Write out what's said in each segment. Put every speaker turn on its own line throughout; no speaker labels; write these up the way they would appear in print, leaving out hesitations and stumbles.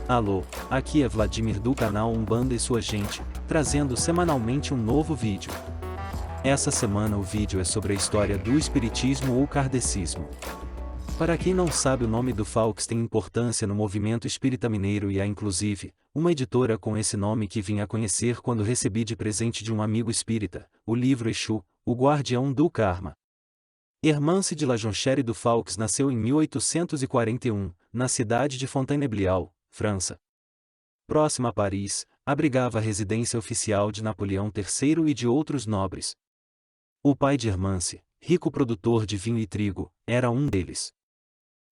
Alô, aqui é Vladimir do canal Umbanda e sua gente, trazendo semanalmente um novo vídeo. Essa semana o vídeo é sobre a história do espiritismo ou kardecismo. Para quem não sabe, o nome do Fawkes tem importância no movimento espírita mineiro e há inclusive uma editora com esse nome que vim a conhecer quando recebi de presente de um amigo espírita, o livro Exu, o Guardião do Karma. Hermance de La Jonchère do Fawkes nasceu em 1841, na cidade de Fontainebleau, França. Próxima a Paris, abrigava a residência oficial de Napoleão III e de outros nobres. O pai de Hermance, rico produtor de vinho e trigo, era um deles.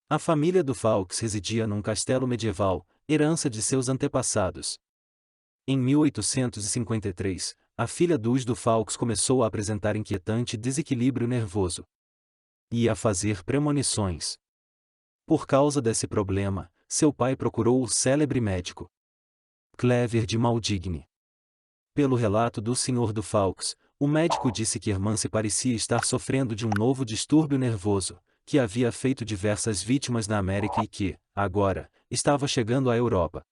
A família do Fawkes residia num castelo medieval, herança de seus antepassados. Em 1853, a filha dos do Fawkes começou a apresentar inquietante desequilíbrio nervoso. Ia fazer premonições. Por causa desse problema, seu pai procurou o célebre médico Clever de Maldigne. Pelo relato do Sr. do Fawkes, o médico disse que Hermance parecia estar sofrendo de um novo distúrbio nervoso, que havia feito diversas vítimas na América e que, agora, estava chegando à Europa.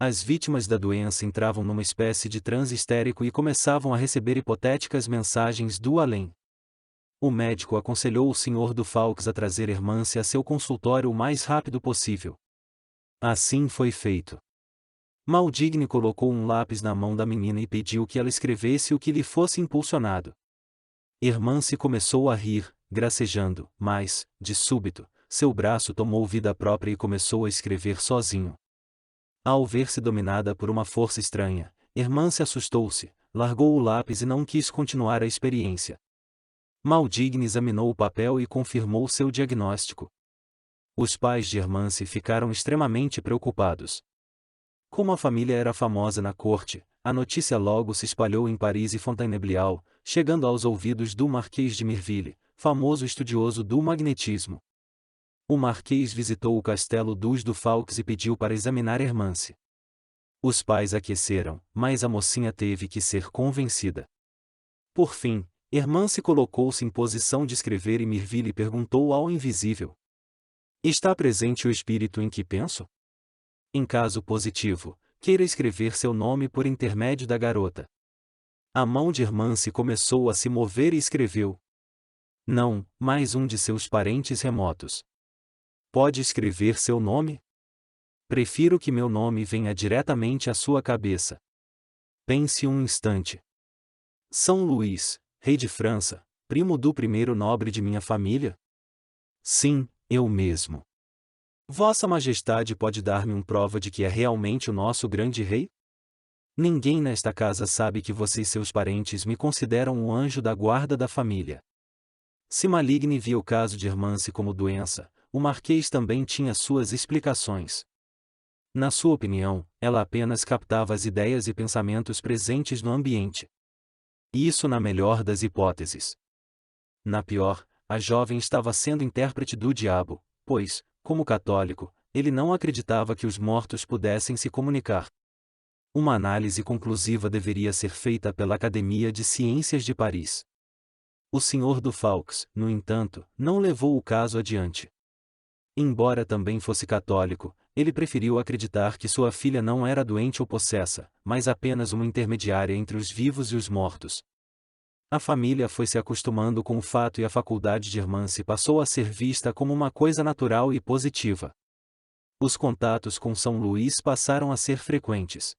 As vítimas da doença entravam numa espécie de transe histérico e começavam a receber hipotéticas mensagens do além. O médico aconselhou o Sr. do Fawkes a trazer Hermance a seu consultório o mais rápido possível. Assim foi feito. Maldigne colocou um lápis na mão da menina e pediu que ela escrevesse o que lhe fosse impulsionado. Hermance começou a rir, gracejando, mas, de súbito, seu braço tomou vida própria e começou a escrever sozinho. Ao ver-se dominada por uma força estranha, Hermance assustou-se, largou o lápis e não quis continuar a experiência. Maldigne examinou o papel e confirmou seu diagnóstico. Os pais de Hermance ficaram extremamente preocupados. Como a família era famosa na corte, a notícia logo se espalhou em Paris e Fontainebleau, chegando aos ouvidos do Marquês de Mirville, famoso estudioso do magnetismo. O Marquês visitou o castelo dos do Fawkes e pediu para examinar Hermance. Os pais aqueceram, mas a mocinha teve que ser convencida. Por fim, Hermance colocou-se em posição de escrever e Mirville perguntou ao invisível: "Está presente o espírito em que penso? Em caso positivo, queira escrever seu nome por intermédio da garota." A mão de Hermance começou a se mover e escreveu: "Não, mais um de seus parentes remotos." "Pode escrever seu nome?" "Prefiro que meu nome venha diretamente à sua cabeça." "Pense um instante." "São Luís, rei de França, primo do primeiro nobre de minha família?" "Sim, eu mesmo." "Vossa Majestade pode dar-me uma prova de que é realmente o nosso grande rei?" "Ninguém nesta casa sabe que você e seus parentes me consideram um anjo da guarda da família." Se Maldigne via o caso de Hermance como doença, o Marquês também tinha suas explicações. Na sua opinião, ela apenas captava as ideias e pensamentos presentes no ambiente. Isso na melhor das hipóteses. Na pior, a jovem estava sendo intérprete do diabo, pois, como católico, ele não acreditava que os mortos pudessem se comunicar. Uma análise conclusiva deveria ser feita pela Academia de Ciências de Paris. O Sr. do Fawkes, no entanto, não levou o caso adiante. Embora também fosse católico, ele preferiu acreditar que sua filha não era doente ou possessa, mas apenas uma intermediária entre os vivos e os mortos. A família foi se acostumando com o fato e a faculdade de Hermance passou a ser vista como uma coisa natural e positiva. Os contatos com São Luís passaram a ser frequentes.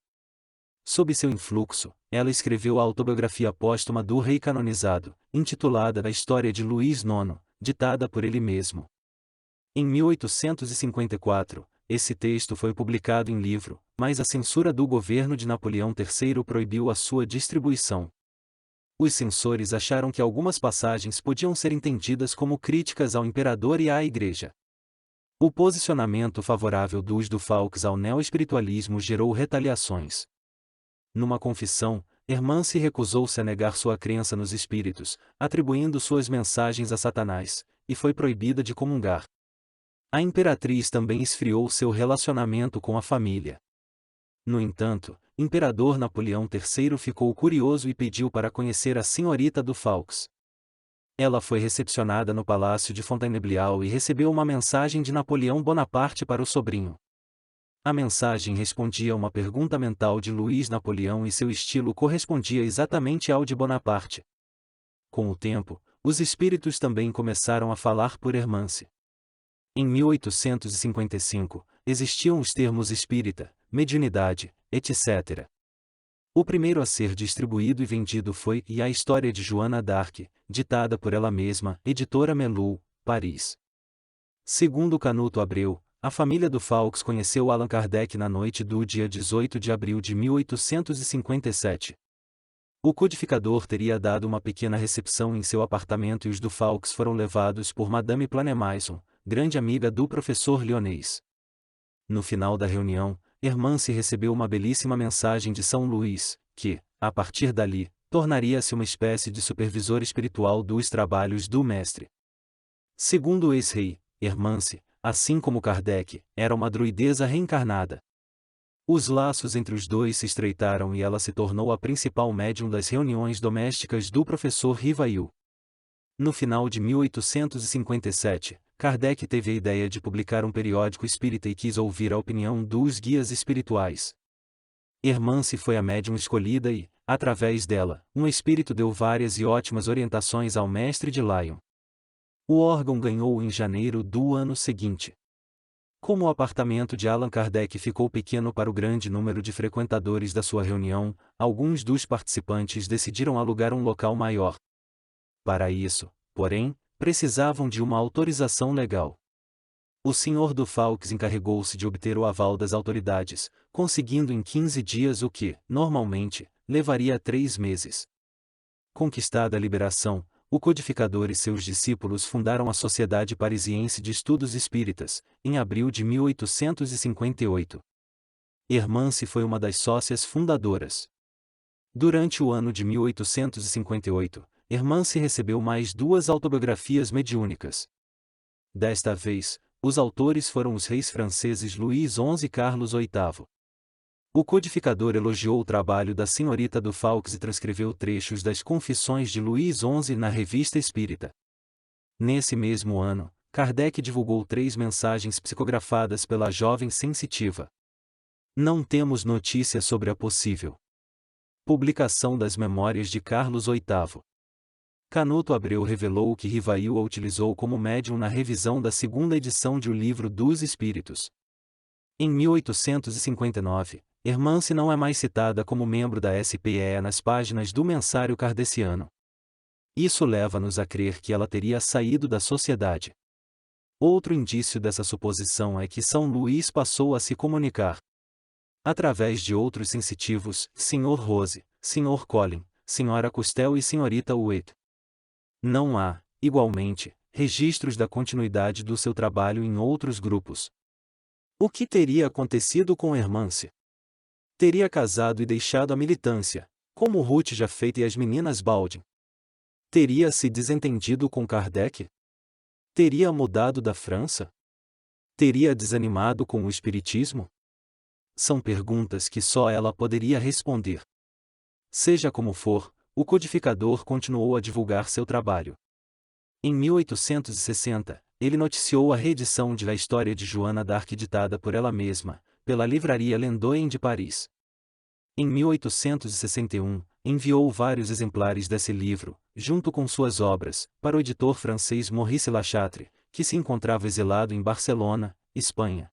Sob seu influxo, ela escreveu a autobiografia póstuma do rei canonizado, intitulada A História de Luís IX, ditada por ele mesmo. Em 1854, esse texto foi publicado em livro, mas a censura do governo de Napoleão III proibiu a sua distribuição. Os censores acharam que algumas passagens podiam ser entendidas como críticas ao imperador e à Igreja. O posicionamento favorável dos do Fawkes ao neo-espiritualismo gerou retaliações. Numa confissão, Hermance recusou-se a negar sua crença nos espíritos, atribuindo suas mensagens a Satanás, e foi proibida de comungar. A imperatriz também esfriou seu relacionamento com a família. No entanto, Imperador Napoleão III ficou curioso e pediu para conhecer a senhorita do Fawkes. Ela foi recepcionada no palácio de Fontainebleau e recebeu uma mensagem de Napoleão Bonaparte para o sobrinho. A mensagem respondia a uma pergunta mental de Luís Napoleão e seu estilo correspondia exatamente ao de Bonaparte. Com o tempo, os espíritos também começaram a falar por Hermance. Em 1855, existiam os termos espírita, mediunidade, etc. O primeiro a ser distribuído e vendido foi E a História de Joana d'Arc, ditada por ela mesma, editora Melul, Paris. Segundo Canuto Abreu, a família do Fawkes conheceu Allan Kardec na noite do dia 18 de abril de 1857. O codificador teria dado uma pequena recepção em seu apartamento e os do Fawkes foram levados por Madame Planemaison, grande amiga do professor Lyonês. No final da reunião, Hermance recebeu uma belíssima mensagem de São Luís, que, a partir dali, tornaria-se uma espécie de supervisor espiritual dos trabalhos do mestre. Segundo o ex-rei, Hermance, assim como Kardec, era uma druideza reencarnada. Os laços entre os dois se estreitaram e ela se tornou a principal médium das reuniões domésticas do professor Rivail. No final de 1857, Kardec teve a ideia de publicar um periódico espírita e quis ouvir a opinião dos guias espirituais. Hermance foi a médium escolhida e, através dela, um espírito deu várias e ótimas orientações ao mestre de Lyon. O órgão ganhou em janeiro do ano seguinte. Como o apartamento de Allan Kardec ficou pequeno para o grande número de frequentadores da sua reunião, alguns dos participantes decidiram alugar um local maior. Para isso, porém, precisavam de uma autorização legal. O senhor do Fawkes encarregou-se de obter o aval das autoridades, conseguindo em 15 dias o que, normalmente, levaria 3 meses. Conquistada a liberação, o codificador e seus discípulos fundaram a Sociedade Parisiense de Estudos Espíritas, em abril de 1858. Hermance foi uma das sócias fundadoras. Durante o ano de 1858, Hermance recebeu mais 2 autobiografias mediúnicas. Desta vez, os autores foram os reis franceses Luís XI e Carlos VIII. O codificador elogiou o trabalho da senhorita do Fawkes e transcreveu trechos das Confissões de Luís XI na Revista Espírita. Nesse mesmo ano, Kardec divulgou 3 mensagens psicografadas pela jovem sensitiva. Não temos notícia sobre a possível publicação das Memórias de Carlos VIII. Canuto Abreu revelou que Rivail a utilizou como médium na revisão da 2ª edição de O Livro dos Espíritos. Em 1859, Hermance não é mais citada como membro da SPE nas páginas do Mensário Kardeciano. Isso leva-nos a crer que ela teria saído da sociedade. Outro indício dessa suposição é que São Luís passou a se comunicar através de outros sensitivos, Sr. Rose, Sr. Colin, Sra. Custel e Srta. Waite. Não há, igualmente, registros da continuidade do seu trabalho em outros grupos. O que teria acontecido com Hermance? Teria casado e deixado a militância, como Ruth Jafet e as meninas Baldwin? Teria se desentendido com Kardec? Teria mudado da França? Teria desanimado com o espiritismo? São perguntas que só ela poderia responder. Seja como for, o codificador continuou a divulgar seu trabalho. Em 1860, ele noticiou a reedição de A História de Joana d'Arc ditada por ela mesma, pela livraria Lendoyen de Paris. Em 1861, enviou vários exemplares desse livro, junto com suas obras, para o editor francês Maurice Lachatre, que se encontrava exilado em Barcelona, Espanha.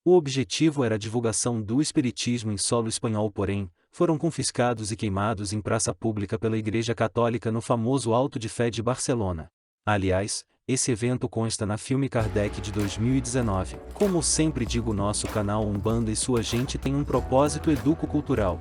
O objetivo era a divulgação do espiritismo em solo espanhol, porém, foram confiscados e queimados em praça pública pela Igreja Católica no famoso Auto de Fé de Barcelona. Aliás, esse evento consta na Filme Kardec de 2019. Como sempre digo, nosso canal Umbanda e sua gente tem um propósito educo-cultural.